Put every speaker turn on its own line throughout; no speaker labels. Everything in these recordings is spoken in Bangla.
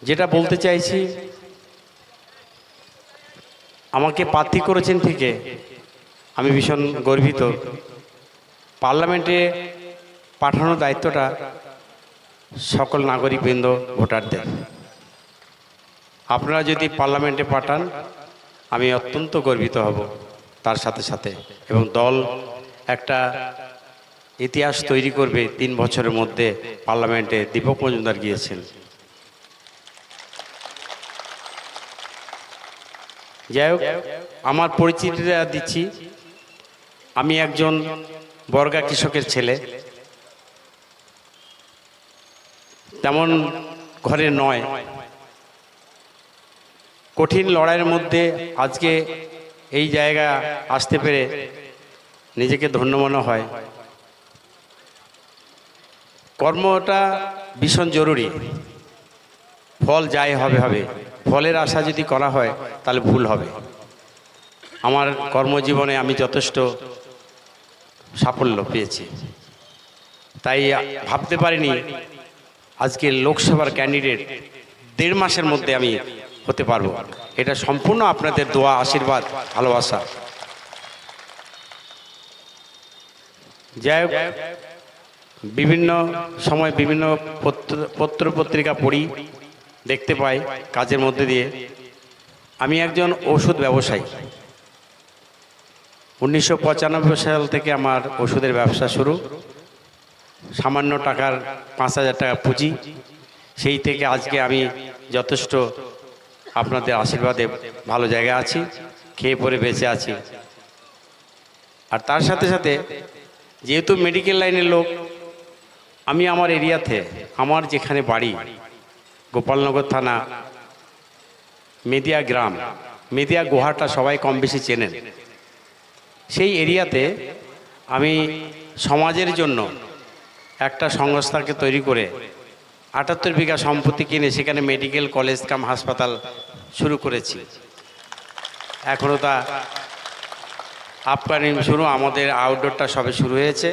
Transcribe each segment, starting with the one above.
যেটা বলতে চাইছি, আমাকে প্রার্থী করেছেন থেকে আমি ভীষণ গর্বিত। পার্লামেন্টে পাঠানোর দায়িত্বটা সকল নাগরিকবৃন্দ, ভোটারদের। আপনারা যদি পার্লামেন্টে পাঠান আমি অত্যন্ত গর্বিত হব। তার সাথে সাথে এবং দল একটা ইতিহাস তৈরি করবে। 3 বছরের মধ্যে পার্লামেন্টে দীপক মজুমদার গিয়েছেন। যাই হোক, আমার পরিচিতিটা দিচ্ছি। আমি একজন বর্গা কৃষকের ছেলে, তেমন ঘরে নয়। কঠিন লড়াইয়ের মধ্যে আজকে এই জায়গা আসতে পেরে নিজেকে ধন্য মনে হয়। কর্মটা ভীষণ জরুরি। ফল যাই হবে হবে, ফলের আশা যদি করা হয় তাহলে ভুল হবে। আমার কর্মজীবনে আমি যথেষ্ট সাফল্য পেয়েছি, তাই ভাবতে পারিনি আজকে লোকসভার ক্যান্ডিডেট 1.5 মাসের মধ্যে আমি হতে পারবো। এটা সম্পূর্ণ আপনাদের দোয়া, আশীর্বাদ, ভালোবাসা। যাই হোক, বিভিন্ন সময় বিভিন্ন পত্র পত্রিকা পড়ি, দেখতে পাই কাজের মধ্যে দিয়ে। আমি একজন ওষুধ ব্যবসায়ী। 1995 সাল থেকে আমার ওষুধের ব্যবসা শুরু। সামান্য টাকার 5,000 টাকা পুঁজি। সেই থেকে আজকে আমি যথেষ্ট আপনাদের আশীর্বাদে ভালো জায়গায় আছি, খেয়ে পরে বেঁচে আছি। আর তার সাথে সাথে যেহেতু মেডিকেল লাইনের লোক, আমি আমার এরিয়াতে, আমার যেখানে বাড়ি গোপালনগর থানা, মেদিয়া গ্রাম, মেদিয়া গুহাটা সবাই কম বেশি চেনেন। সেই এরিয়াতে আমি সমাজের জন্য একটা সংস্থাকে তৈরি করে 78 বিঘা সম্পত্তি কিনে সেখানে মেডিকেল কলেজ কাম হাসপাতাল শুরু করেছি। এখনও তা আপকামিং শুরু, আমাদের আউটডোরটা সবে শুরু হয়েছে।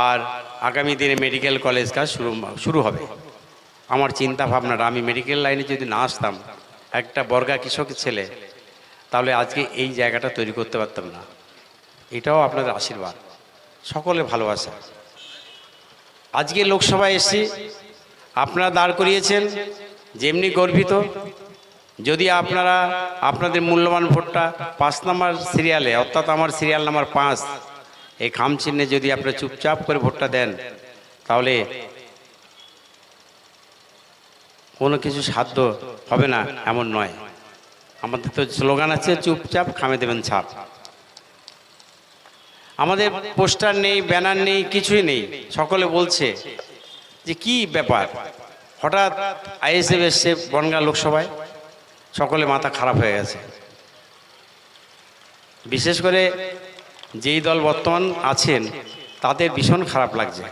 আর আগামী দিনে মেডিকেল কলেজ কাজ শুরু হবে। আমার চিন্তা ভাবনাটা, আমি মেডিকেল লাইনে যদি না আসতাম, একটা বর্গা কৃষকের ছেলে, তাহলে আজকে এই জায়গাটা তৈরি করতে পারতাম না। এটাও আপনাদের আশীর্বাদ, সকলের ভালোবাসা। আজকে লোকসভায় এসেছি, আপনারা দাঁড় করিয়েছেন, যেমনি গর্বিত। যদি আপনারা আপনাদের মূল্যবান ভোটটা 5 নম্বর সিরিয়ালে, অর্থাৎ আমার সিরিয়াল নাম্বার 5, এই খাম চিহ্নে যদি আপনারা চুপচাপ করে ভোটটা দেন, তাহলে কোনো কিছু সাধ্য হবে না এমন নয়। আমাদের তো স্লোগান আছে, চুপচাপ খামে দেবেন ছাপ। আমাদের পোস্টার নেই, ব্যানার নেই, কিছুই নেই। সকলে বলছে যে কি ব্যাপার, হঠাৎ আইএসএফ এসছে বনগাঁ লোকসভায়। সকলে মাথা খারাপ হয়ে গেছে। বিশেষ করে যেই দল বর্তমান আছেন তাদের ভীষণ খারাপ লাগছে।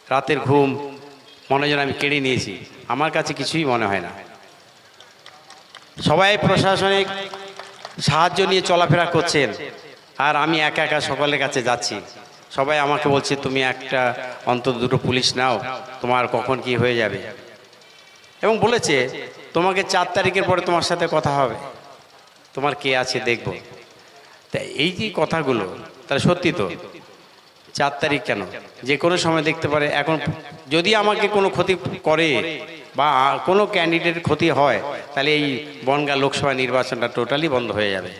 রাতের ঘুম মনে যেন আমি কেড়ে নিয়েছি। আমার কাছে কিছুই মনে হয় না। সবাই প্রশাসনিক সাহায্য নিয়ে চলাফেরা করছেন, আর আমি একা একা সকলের কাছে যাচ্ছি। সবাই আমাকে বলছে, তুমি একটা অন্তত 2টো পুলিশ নাও, তোমার কখন কি হয়ে যাবে। এবং বলেছে তোমাকে 4 তারিখের পরে তোমার সাথে কথা হবে, তোমার কে আছে দেখব। তা এই যে কথাগুলো, তাহলে সত্যি তো 4 তারিখ কেন, যে কোনো সময় দেখতে পারে। এখন যদি আমাকে কোনো ক্ষতি করে বা কোনো ক্যান্ডিডেটের ক্ষতি হয়, তাহলে এই বনগাঁ লোকসভা নির্বাচনটা টোটালি বন্ধ হয়ে যাবে।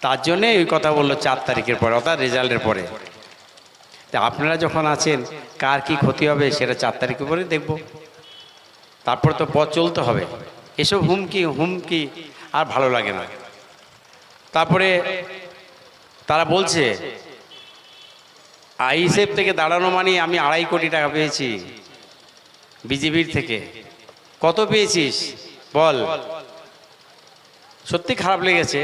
তার জন্যে ওই কথা বললো 4 তারিখের পরে, অর্থাৎ রেজাল্টের পরে। তা আপনারা যখন আছেন, কার কি ক্ষতি হবে সেটা 4 তারিখের পরে দেখব। তারপরে তো পথ চলতে হবে। এসব হুমকি আর ভালো লাগে না। তারপরে তারা বলছে আইএসএফ থেকে দাঁড়ানো মানে আমি 2.5 কোটি টাকা পেয়েছি বিজেপির থেকে। কত পেয়েছিস বল। সত্যি খারাপ লেগেছে।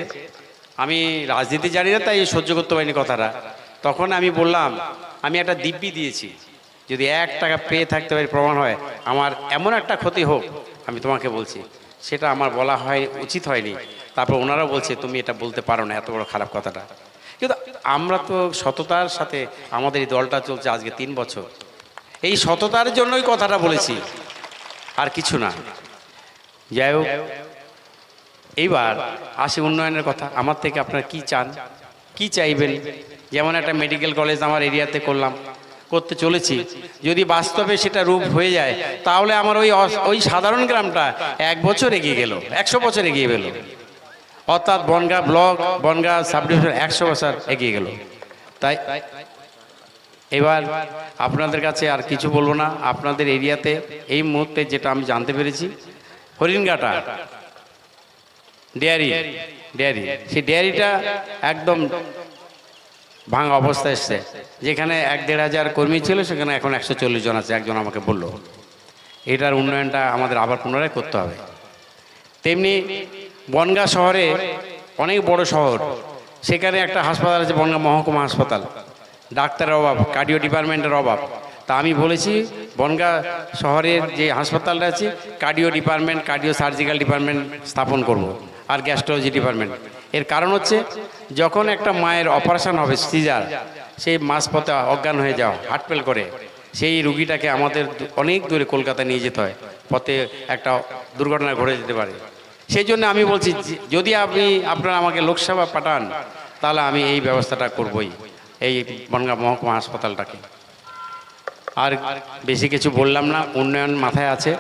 আমি রাজনীতি জানি না, তাই সহ্য করতে পারিনি কথাটা। তখন আমি বললাম, আমি একটা দিব্যি দিয়েছি, যদি 1 টাকা পেয়ে থাকতে পারি, প্রমাণ হয় আমার এমন একটা ক্ষতি হোক, আমি তোমাকে বলছি। সেটা আমার বলা উচিত হয়নি। তারপর ওনারাও বলছে তুমি এটা বলতে পারো না, এত বড় খারাপ কথাটা। কিন্তু আমরা তো সততার সাথে আমাদের এই দলটা চলছে আজকে 3 বছর। এই সততার জন্যই কথাটা বলেছি, আর কিছু না। যাই হোক, এইবার আসি উন্নয়নের কথা। আমার থেকে আপনারা কি চান, কি চাইবেন? যেমন একটা মেডিকেল কলেজ আমার এরিয়াতে করতে চলেছি, যদি বাস্তবে সেটা রূপ হয়ে যায় তাহলে আমার ওই সাধারণ গ্রামটা 1 বছর এগিয়ে গেল, 100 বছর এগিয়ে গেল। অর্থাৎ Bongaon block, Bongaon subdivision 100 বছর এগিয়ে গেল। তাই এবার আপনাদের কাছে আর কিছু বলবো না। আপনাদের এরিয়াতে এই মুহূর্তে যেটা আমি জানতে পেরেছি, হরিণঘাটা ডেয়ারি, সেই ডেয়ারিটা একদম ভাঙা অবস্থায় এসছে। যেখানে 1-1.5 হাজার কর্মী ছিল, সেখানে এখন 140 জন আছে, একজন আমাকে বলল। এটার উন্নয়নটা আমাদের আবার পুনরায় করতে হবে। তেমনি বনগাঁ শহরে অনেক বড় শহর, সেখানে একটা হাসপাতাল আছে, বনগাঁ মহকুমা হাসপাতাল। ডাক্তারের অভাব, কার্ডিও ডিপার্টমেন্টের অভাব। তা আমি বলেছি বনগাঁ শহরের যে হাসপাতালটা আছে, cardio department, cardio surgical department স্থাপন করব, আর গ্যাস্ট্রোলজি ডিপার্টমেন্ট। এর কারণ হচ্ছে, যখন একটা মায়ের অপারেশন হবে, সিজার, সেই মাঝপথে অজ্ঞান হয়ে যাও, হার্ট ফেল করে, সেই রুগীটাকে আমাদের অনেক দূরে কলকাতা নিয়ে যেতে হয়, পথে একটা দুর্ঘটনা ঘটে যেতে পারে। সেই জন্য আমি বলছি, যদি আপনারা আমাকে লোকসভা পাঠান, তাহলে আমি এই ব্যবস্থাটা করবই, এই বনগাঁ মহকুমা হাসপাতালটাকে। আর বেশি কিছু বললাম না, উন্নয়ন মাথায় আছে।